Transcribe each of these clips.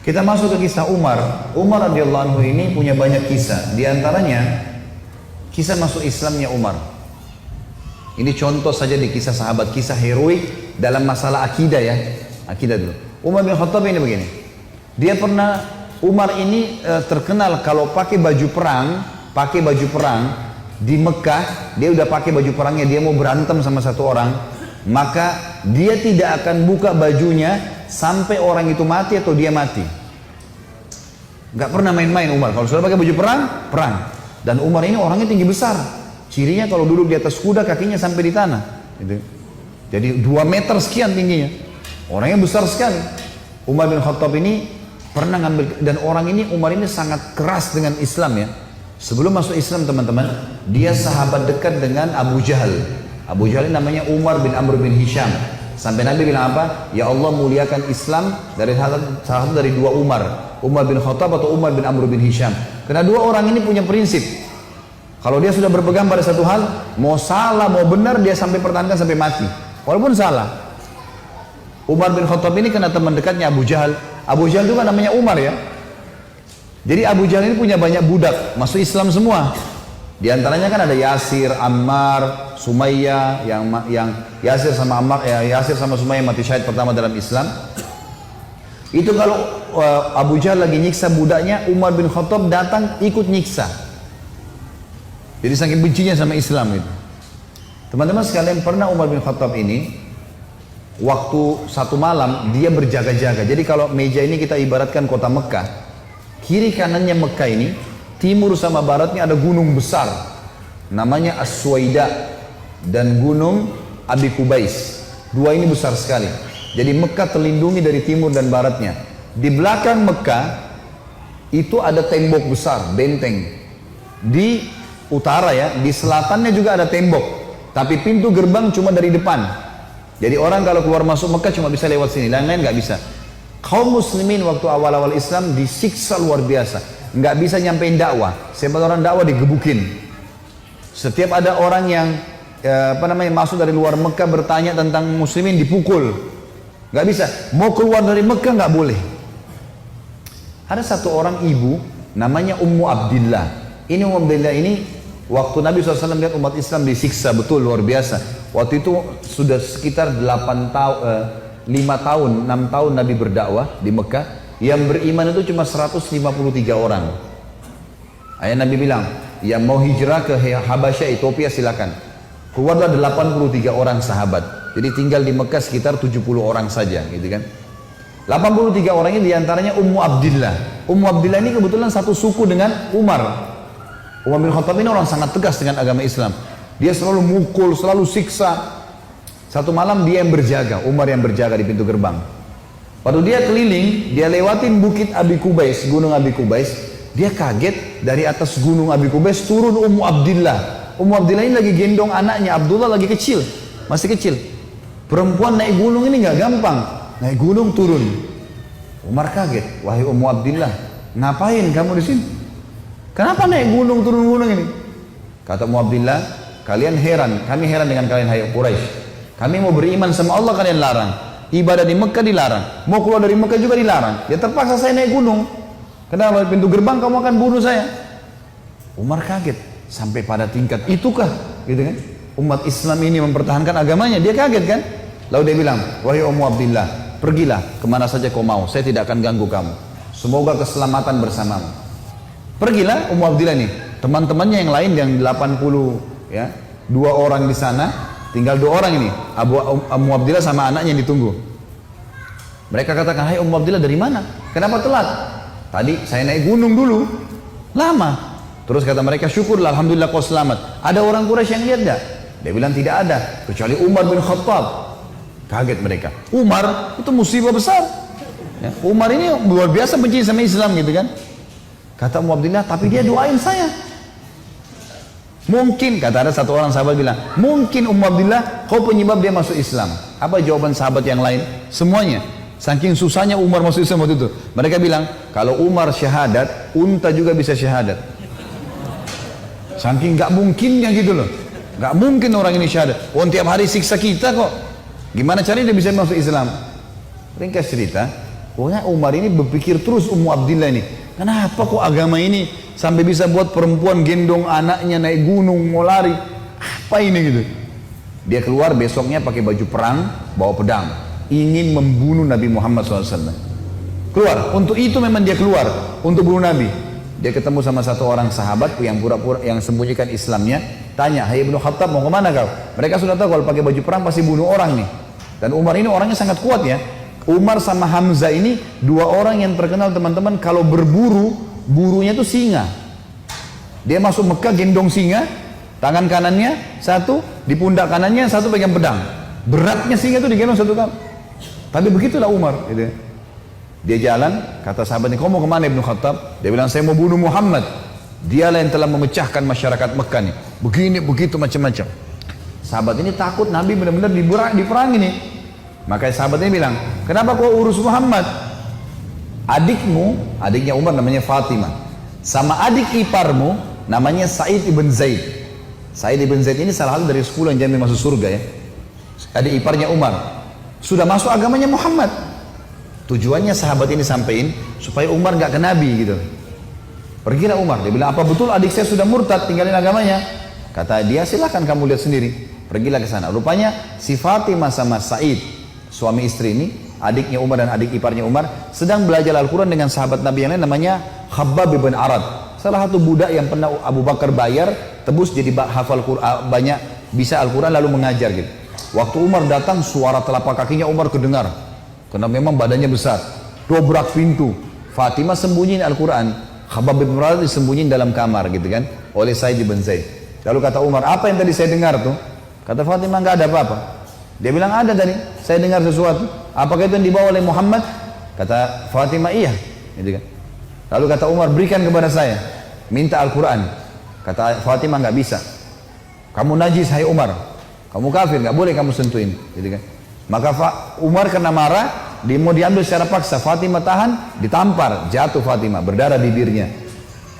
Kita masuk ke kisah Umar. Umar radhiyallahu anhu ini punya banyak kisah. Di antaranya kisah masuk Islamnya Umar. Ini contoh saja di kisah sahabat, kisah heroik dalam masalah akidah ya. Akidah dulu. Umar bin Khattab ini begini. Dia pernah, Umar ini terkenal kalau pakai baju perang di Mekah, dia udah pakai baju perangnya, dia mau berantem sama satu orang, maka dia tidak akan buka bajunya sampai orang itu mati atau dia mati. Nggak pernah main-main Umar. Kalau sudah pakai baju perang, perang. Dan Umar ini orangnya tinggi besar. Cirinya kalau duduk di atas kuda kakinya sampai di tanah. Gitu. Jadi 2 meter sekian tingginya. Orangnya besar sekali. Umar bin Khattab ini pernah ngambil, dan orang ini, Umar ini sangat keras dengan Islam ya. Sebelum masuk Islam teman-teman, dia sahabat dekat dengan Abu Jahal. Abu Jahal ini namanya Umar bin Amr bin Hisham. Sampai Nabi bilang apa? Ya Allah muliakan Islam dari salah satu dari 2 Umar. Umar bin Khattab atau Umar bin Amr bin Hisham. Karena 2 orang ini punya prinsip. Kalau dia sudah berpegang pada satu hal, mau salah mau benar dia sampai pertahankan sampai mati. Walaupun salah. Umar bin Khattab ini kena teman dekatnya Abu Jahal. Abu Jahal itu kan namanya Umar ya. Jadi Abu Jahal ini punya banyak budak, masuk Islam semua. Di antaranya kan ada Yasir, Ammar, Sumayyah, yang Yasir sama Ammar, Yasir sama Sumayyah mati syahid pertama dalam Islam. Itu kalau Abu Jahal lagi nyiksa budaknya, Umar bin Khattab datang ikut nyiksa. Jadi saking bencinya sama Islam itu. Teman-teman sekalian, pernah Umar bin Khattab ini waktu satu malam dia berjaga-jaga. Jadi kalau meja ini kita ibaratkan kota Mekah, kiri kanannya Mekah ini, timur sama baratnya ada gunung besar namanya As-Suwaida dan gunung Abi Kubais. 2 ini besar sekali. Jadi Mekah terlindungi dari timur dan baratnya. Di belakang Mekah itu ada tembok besar, benteng. Di utara ya, di selatannya juga ada tembok. Tapi pintu gerbang cuma dari depan. Jadi orang kalau keluar masuk Mekah cuma bisa lewat sini, lain-lain nggak bisa. Kaum muslimin waktu awal-awal Islam disiksa luar biasa. Nggak bisa nyampein dakwah. Siapa orang dakwah digebukin. Setiap ada orang yang masuk dari luar Mekah bertanya tentang muslimin dipukul. Nggak bisa. Mau keluar dari Mekah nggak boleh. Ada satu orang ibu namanya Ummu Abdillah. Ini Ummu Abdillah ini waktu Nabi SAW lihat umat Islam disiksa betul luar biasa. Waktu itu sudah sekitar 5 tahun, 6 tahun Nabi berdakwah di Mekah. Yang beriman itu cuma 153 orang. Ayah Nabi bilang, yang mau hijrah ke Habasyah, Ethiopia silakan. Keluarlah 83 orang sahabat. Jadi tinggal di Mekah sekitar 70 orang saja, gitu kan. 83 orang ini diantaranya Ummu Abdillah. Ummu Abdillah ini kebetulan satu suku dengan Umar. Umar bin Khattab ini orang sangat tegas dengan agama Islam. Dia selalu mukul, selalu siksa. Satu malam dia yang berjaga, Umar yang berjaga di pintu gerbang. Waktu dia keliling, dia lewatin bukit Abi Kubais, gunung Abi Kubais. Dia kaget, dari atas gunung Abi Kubais turun Ummu Abdillah. Ummu Abdillah ini lagi gendong anaknya, Abdullah lagi kecil, masih kecil. Perempuan naik gunung ini nggak gampang, naik gunung turun. Umar kaget, wahai Ummu Abdillah, ngapain kamu di sini? Kenapa naik gunung turun gunung ini? Kata Ummu Abdillah, kalian heran, kami heran dengan kalian hai Quraisy. Kami mau beriman sama Allah kalian larang. Ibadah di Mekah dilarang, mau keluar dari Mekah juga dilarang. Ya terpaksa saya naik gunung. Kenapa pintu gerbang kamu akan bunuh saya? Umar kaget, sampai pada tingkat itukah, gitu kan? Umat Islam ini mempertahankan agamanya, dia kaget kan? Lalu dia bilang, wahai Ummu Abdillah, pergilah kemana saja kau mau, saya tidak akan ganggu kamu. Semoga keselamatan bersamamu. Pergilah Ummu Abdillah nih, teman-temannya yang lain yang 80 ya, 2 orang di sana, tinggal 2 orang ini, Ummu Abdillah sama anaknya yang ditunggu. Mereka katakan, hai Ummu Abdillah dari mana? Kenapa telat? Tadi saya naik gunung dulu, lama. Terus kata mereka, syukurlah, alhamdulillah kau selamat. Ada orang Quraisy yang lihat enggak? Dia bilang tidak ada, kecuali Umar bin Khattab. Kaget mereka. Umar itu musibah besar. Ya, Umar ini luar biasa benci sama Islam gitu kan. Kata Ummu Abdillah, tapi dia doain saya. Mungkin, kata ada satu orang sahabat bilang, mungkin Ummu Abdillah kau penyebab dia masuk Islam. Apa jawaban sahabat yang lain? Semuanya. Saking susahnya Umar masuk Islam waktu itu. Mereka bilang, kalau Umar syahadat, unta juga bisa syahadat. Saking gak mungkinnya gitu loh. Gak mungkin orang ini syahadat. Oh, tiap hari siksa kita kok. Gimana caranya dia bisa masuk Islam? Ringkas cerita, Pokoknya Umar ini berpikir terus Ummu Abdillah ini. Kenapa kok agama ini sampai bisa buat perempuan gendong anaknya naik gunung mau lari? Apa ini gitu? Dia keluar besoknya pakai baju perang, bawa pedang, ingin membunuh Nabi Muhammad SAW. Keluar, untuk itu memang dia keluar, untuk bunuh Nabi. Dia ketemu sama satu orang sahabat yang pura-pura yang sembunyikan Islamnya, tanya, "Hai Ibnu Khattab, mau kemana kau?" Mereka sudah tahu kalau pakai baju perang pasti bunuh orang nih. Dan Umar ini orangnya sangat kuat ya. Umar sama Hamzah ini dua orang yang terkenal teman-teman kalau berburu, burunya tuh singa. Dia masuk Mekah gendong singa, tangan kanannya satu, di pundak kanannya satu pegang pedang. Beratnya singa itu digendong satu kali. Tapi begitulah Umar. Gitu. Dia jalan, kata sahabatnya, "Kau mau kemana Ibnu Khattab?" Dia bilang, "Saya mau bunuh Muhammad. Dialah yang telah memecahkan masyarakat Mekah nih. Begini, begitu, macam-macam." Sahabat ini takut Nabi benar-benar diperangi nih. Maka sahabatnya bilang, "Kenapa kau urus Muhammad? Adikmu," adiknya Umar namanya Fatimah, "sama adik iparmu namanya Sa'id ibn Zaid." Sa'id ibn Zaid ini salah satu dari 10 yang jamin masuk surga ya. Adik iparnya Umar. Sudah masuk agamanya Muhammad. Tujuannya sahabat ini sampaikan supaya Umar nggak ke Nabi gitu. Pergilah Umar, dia bilang, "Apa betul adik saya sudah murtad, tinggalin agamanya?" Kata dia, "Silahkan kamu lihat sendiri." Pergilah ke sana. Rupanya si Fatimah sama Sa'id, suami istri ini, adiknya Umar dan adik iparnya Umar, sedang belajar Al-Quran dengan sahabat Nabi yang lain namanya Khabbab bin Arad. Salah satu budak yang pernah Abu Bakar bayar, tebus jadi hafal Quran, banyak bisa Al-Quran lalu mengajar gitu. Waktu Umar datang, suara telapak kakinya Umar kedengar. Karena memang badannya besar. Dobrak pintu. Fatimah sembunyiin Al-Quran. Khabbab bin Arad disembunyiin dalam kamar gitu kan. Oleh Sa'id bin Zaid. Lalu kata Umar, "Apa yang tadi saya dengar tuh?" Kata Fatimah, "Nggak ada apa-apa." Dia bilang, "Ada tadi, saya dengar sesuatu. Apakah itu yang dibawa oleh Muhammad?" Kata Fatimah, "Iya." Gitu kan. Lalu kata Umar, "Berikan kepada saya. Minta Al-Quran." Kata Fatimah, "Nggak bisa. Kamu najis, hai Umar. Kamu kafir, nggak boleh kamu sentuhin." Gitu kan. Maka Umar kena marah, dia mau diambil secara paksa. Fatimah tahan, ditampar, jatuh Fatimah, berdarah bibirnya.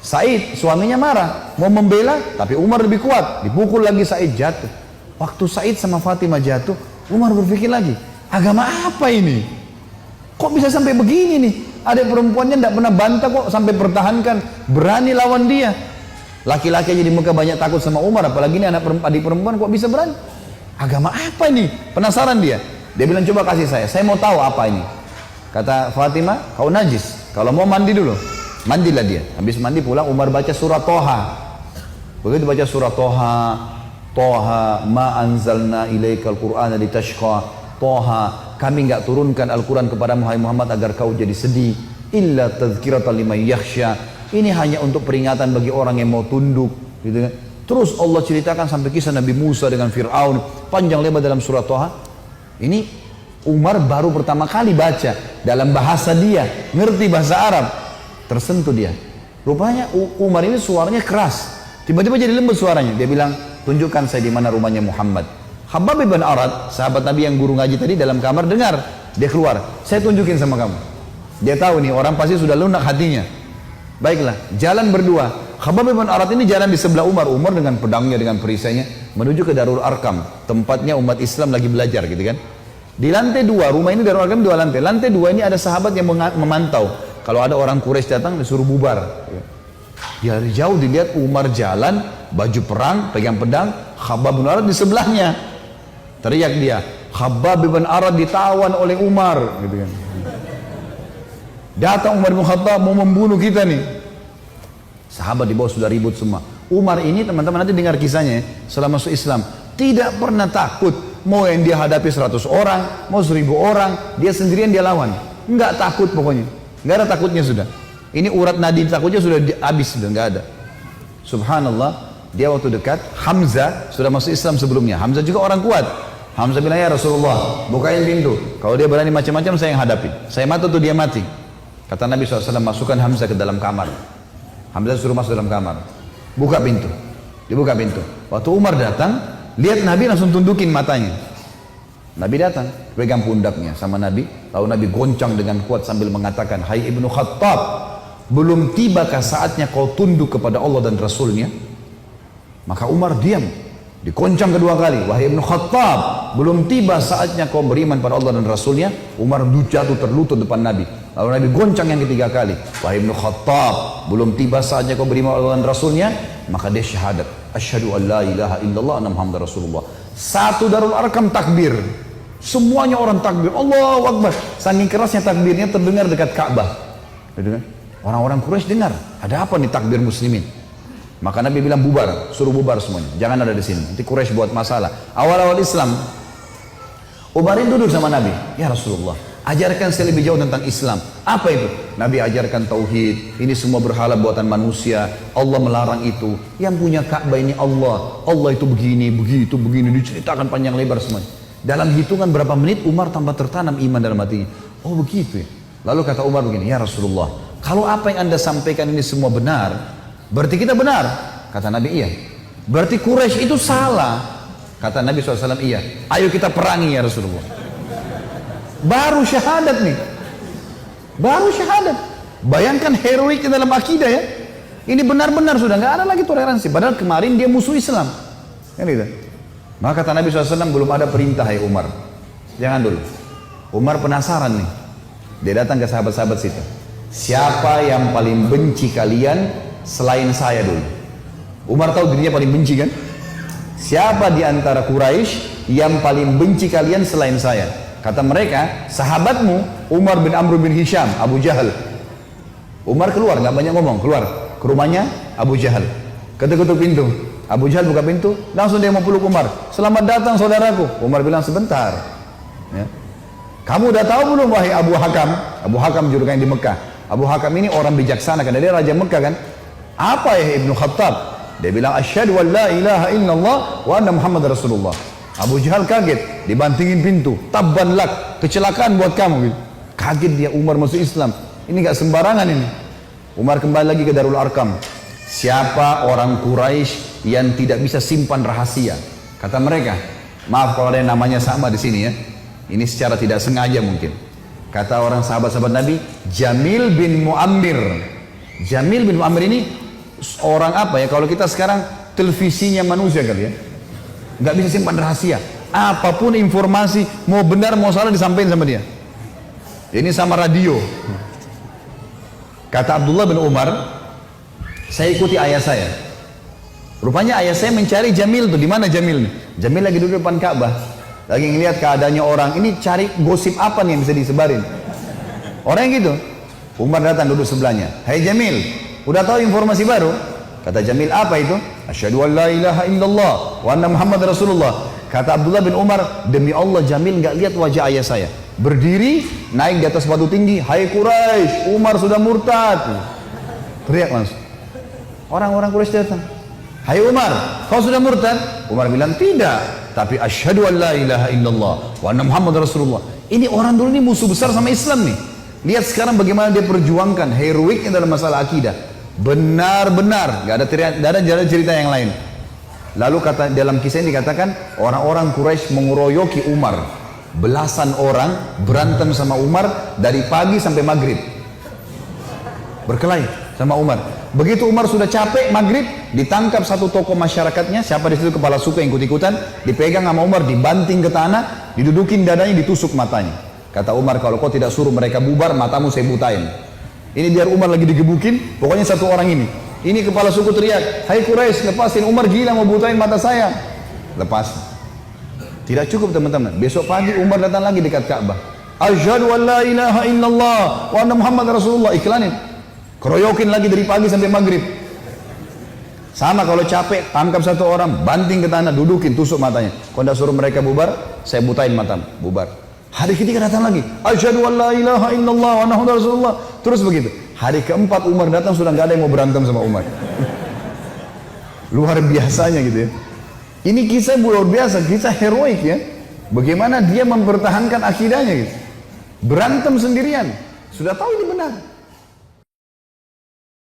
Said, suaminya marah, mau membela, tapi Umar lebih kuat, dipukul lagi Said, jatuh. Waktu Said sama Fatimah jatuh, Umar berpikir lagi, agama apa ini? Kok bisa sampai begini nih? Ada perempuannya tidak pernah bantah kok sampai pertahankan, berani lawan dia. Laki-laki aja di Mekah banyak takut sama Umar, apalagi ini adik perempuan kok bisa berani? Agama apa ini? Penasaran dia. Dia bilang, "Coba kasih saya mau tahu apa ini." Kata Fatimah, "Kau najis, kalau mau mandi dulu." Mandilah dia. Habis mandi pulang, Umar baca surah Toha. Begitu baca surah Toha, Toha ma anzalna ilaikal qur'ana litashqa. Toha, kami enggak turunkan Al-Quran kepada Muhammad agar kau jadi sedih. Illa tadhkiratan liman yakhsha. Ini hanya untuk peringatan bagi orang yang mau tunduk, gitu kan. Terus Allah ceritakan sampai kisah Nabi Musa dengan Fir'aun, panjang lebar dalam surah Toha. Ini Umar baru pertama kali baca dalam bahasa dia, ngerti bahasa Arab. Tersentuh dia. Rupanya Umar ini suaranya keras. Tiba-tiba jadi lembut suaranya. Dia bilang, "Tunjukkan saya di mana rumahnya Muhammad." Khabbab bin Arad, sahabat Nabi yang guru ngaji tadi dalam kamar dengar. Dia keluar, "Saya tunjukin sama kamu." Dia tahu nih orang pasti sudah lunak hatinya. Baiklah, jalan berdua. Khabbab bin Arad ini jalan di sebelah Umar. Umar dengan pedangnya, dengan perisainya menuju ke Darul Arkam, tempatnya umat Islam lagi belajar gitu kan. Di lantai 2, rumah ini Darul Arkam 2 lantai. Lantai 2 ini ada sahabat yang memantau. Kalau ada orang Quraisy datang disuruh bubar. Dari jauh dilihat Umar jalan, baju perang, pegang pedang, Khabbab bin Arad di sebelahnya. Teriak dia, "Khabbab bin Arad ditawan oleh Umar," gitu kan. Datang Umar bin Khattab mau membunuh kita nih. Sahabat di bawah sudah ribut semua. Umar ini teman-teman nanti dengar kisahnya setelah masuk Islam, tidak pernah takut. Mau yang dia hadapi 100 orang, mau 1000 orang, dia sendirian dia lawan. Enggak takut pokoknya. Enggak ada takutnya sudah. Ini urat nadi takutnya sudah habis, sudah enggak ada. Subhanallah, dia waktu dekat Hamzah sudah masuk Islam sebelumnya. Hamzah juga orang kuat. Hamzah bilang, "Ya Rasulullah, bukain pintu. Kalau dia berani macam-macam saya yang hadapi. Saya mati tuh dia mati." Kata Nabi SAW, "Masukkan Hamzah ke dalam kamar." Hamzah suruh masuk dalam kamar. Buka pintu. Dibuka pintu. Waktu Umar datang, lihat Nabi langsung tundukin matanya. Nabi datang, pegang pundaknya sama Nabi. Lalu Nabi goncang dengan kuat sambil mengatakan, "Hai Ibnu Khattab, belum tibakah saatnya kau tunduk kepada Allah dan Rasulnya?" Maka Umar diam. Dikoncang kedua kali, wahai Ibnu Khattab, belum tiba saatnya kau beriman pada Allah dan Rasulnya. Umar jatuh terlutut depan Nabi. Lalu Nabi goncang yang ketiga kali, wahai Ibnu Khattab, belum tiba saatnya kau beriman pada Allah dan Rasulnya. Maka dia syahadat, asyhadu an la ilaha illallah anna Muhammadar Rasulullah. Satu Darul Arqam takbir, semuanya orang takbir, Allahu Akbar. Saking kerasnya takbirnya terdengar dekat Ka'bah. Orang-orang Quraisy dengar, ada apa nih takbir muslimin? Maka Nabi bilang bubar, suruh bubar semuanya, jangan ada di sini. Nanti Quraisy buat masalah. Awal-awal Islam, Umar duduk sama Nabi, ya Rasulullah, ajarkan saya lebih jauh tentang Islam. Apa itu? Nabi ajarkan tauhid. Ini semua berhala buatan manusia. Allah melarang itu. Yang punya Ka'bah ini Allah. Allah itu begini, begitu, begini. Diceritakan panjang lebar semuanya. Dalam hitungan berapa menit Umar tambah tertanam iman dalam hatinya. Oh begitu ya. Lalu kata Umar begini, ya Rasulullah, kalau apa yang anda sampaikan ini semua benar, berarti kita benar. Kata Nabi, iya. Berarti Quraisy itu salah. Kata Nabi SAW, iya. Ayo kita perangi ya Rasulullah. Baru syahadat nih. Baru syahadat. Bayangkan heroiknya dalam akidah ya. Ini benar-benar sudah nggak ada lagi toleransi. Padahal kemarin dia musuh Islam. Kan gitu. Maka kata Nabi SAW, belum ada perintah ya Umar. Jangan dulu. Umar penasaran nih. Dia datang ke sahabat-sahabat situ. Siapa yang paling benci kalian selain saya dulu? Umar tahu dirinya paling benci kan? Siapa di antara Quraisy yang paling benci kalian selain saya? Kata mereka, sahabatmu Umar bin Amr bin Hisham, Abu Jahal. Umar keluar, nggak banyak ngomong, keluar ke rumahnya Abu Jahal. Ketuk-ketuk pintu. Abu Jahal buka pintu, langsung dia mau peluk Umar. Selamat datang saudaraku. Umar bilang sebentar. Ya. Kamu udah tahu belum wahai Abu Hakam? Abu Hakam julukannya di Mekah. Abu Hakam ini orang bijaksana karena dia raja Mekah kan. Apa ya Ibnu Khattab? Dia bilang asyhadu an la ilaha illallah wa anna Muhammad Rasulullah. Abu Jahal kaget, dibantingin pintu. Tabban lak, kecelakaan buat kamu. Kaget dia, Umar masuk Islam. Ini gak sembarangan ini. Umar kembali lagi ke Darul Arqam. Siapa orang Quraisy yang tidak bisa simpan rahasia? Kata mereka, maaf kalau ada yang namanya sama di sini ya. Ini secara tidak sengaja mungkin. Kata orang sahabat-sahabat Nabi, Jamil bin Muammir. Jamil bin Muammir ini orang apa ya? Kalau kita sekarang televisinya manusia kali ya. Nggak bisa simpan rahasia. Apapun informasi, mau benar mau salah disampaikan sama dia. Ini sama radio. Kata Abdullah bin Umar, saya ikuti ayah saya. Rupanya ayah saya mencari Jamil tuh. Di mana Jamil nih? Jamil lagi duduk depan Ka'bah. Lagi ngelihat keadaannya orang. Ini cari gosip apa nih yang bisa disebarin. Orang yang gitu. Umar datang duduk sebelahnya. Hai Jamil, udah tahu informasi baru? Kata Jamil, apa itu? Asyhadu an la ilaha illallah wa anna Muhammad Rasulullah. Kata Abdullah bin Umar, demi Allah Jamil nggak lihat wajah ayah saya. Berdiri, naik di atas batu tinggi. Hai Quraisy, Umar sudah murtad. Teriak langsung. Orang-orang Quraisy datang. Hai Umar, kau sudah murtad? Umar bilang, tidak. Tapi asyhadu an la ilaha illallah wa anna Muhammad Rasulullah. Ini orang dulu ini musuh besar sama Islam nih. Lihat sekarang bagaimana dia perjuangkan heroiknya dalam masalah akidah. Benar-benar, gak ada jalan cerita yang lain. Lalu kata dalam kisah ini dikatakan orang-orang Quraisy mengeroyoki Umar. Belasan orang berantem sama Umar dari pagi sampai maghrib. Berkelahi sama Umar. Begitu Umar sudah capek maghrib, ditangkap satu tokoh masyarakatnya, siapa di situ kepala suku yang ikut-ikutan, dipegang sama Umar, dibanting ke tanah, didudukin dadanya, ditusuk matanya. Kata Umar, kalau kau tidak suruh mereka bubar, matamu saya butain. Ini biar Umar lagi digebukin, pokoknya satu orang ini. Ini kepala suku teriak, hai Quraisy, lepasin, Umar gila mau butain mata saya. Lepas. Tidak cukup teman-teman. Besok pagi Umar datang lagi dekat Ka'bah. Asyhadu an la ilaha illallah wa anna Muhammad Rasulullah. Iklanin. Keroyokin lagi dari pagi sampai maghrib. Sama kalau capek, tangkap satu orang, banting ke tanah, dudukin, tusuk matanya. Kalau tidak suruh mereka bubar, saya butain matamu. Bubar. Hari ketiga datang lagi. Asyhadu an la ilaha illallah wa anna Muhammad Rasulullah. Terus begitu. Hari keempat Umar datang sudah nggak ada yang mau berantem sama Umar. Luar biasanya gitu ya. Ini kisah luar biasa, kisah heroik ya. Bagaimana dia mempertahankan akidahnya gitu. Berantem sendirian. Sudah tahu ini benar.